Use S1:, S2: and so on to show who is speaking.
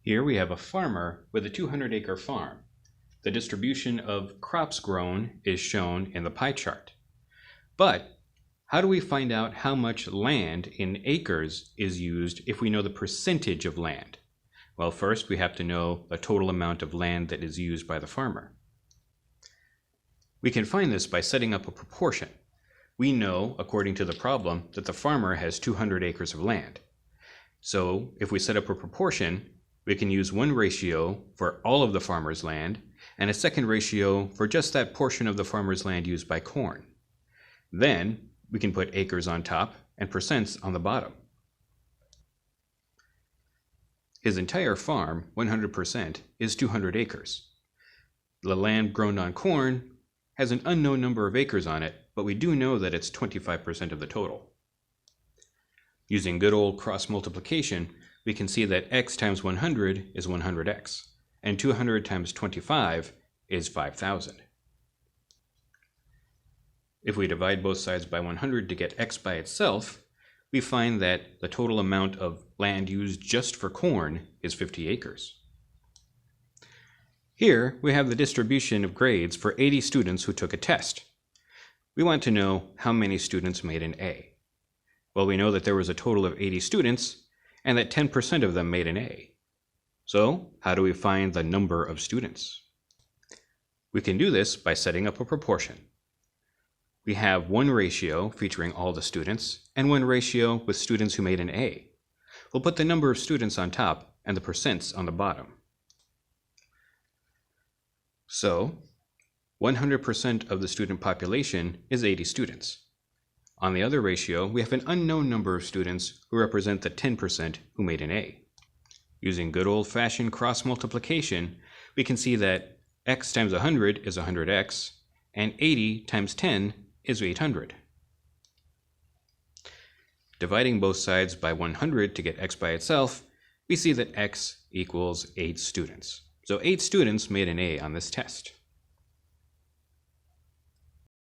S1: Here we have a farmer with a 200-acre farm. The distribution of crops grown is shown in the pie chart. But how do we find out how much land in acres is used if we know the percentage of land? Well, first we have to know the total amount of land that is used by the farmer. We can find this by setting up a proportion. We know, according to the problem, that the farmer has 200 acres of land. So if we set up a proportion, we can use one ratio for all of the farmer's land and a second ratio for just that portion of the farmer's land used by corn. Then we can put acres on top and percents on the bottom. His entire farm, 100%, is 200 acres. The land grown on corn has an unknown number of acres on it, but we do know that it's 25% of the total. Using good old cross multiplication, we can see that x times 100 is 100x, and 200 times 25 is 5,000. If we divide both sides by 100 to get x by itself, we find that the total amount of land used just for corn is 50 acres. Here we have the distribution of grades for 80 students who took a test. We want to know how many students made an A. Well, we know that there was a total of 80 students and that 10% of them made an A. So how do we find the number of students? We can do this by setting up a proportion. We have one ratio featuring all the students and one ratio with students who made an A. We'll put the number of students on top and the percents on the bottom. So 100% of the student population is 80 students. On the other ratio, we have an unknown number of students who represent the 10% who made an A. Using good old-fashioned cross multiplication, we can see that x times 100 is 100x, and 80 times 10 is 800. Dividing both sides by 100 to get x by itself, we see that x equals 8 students. So 8 students made an A on this test.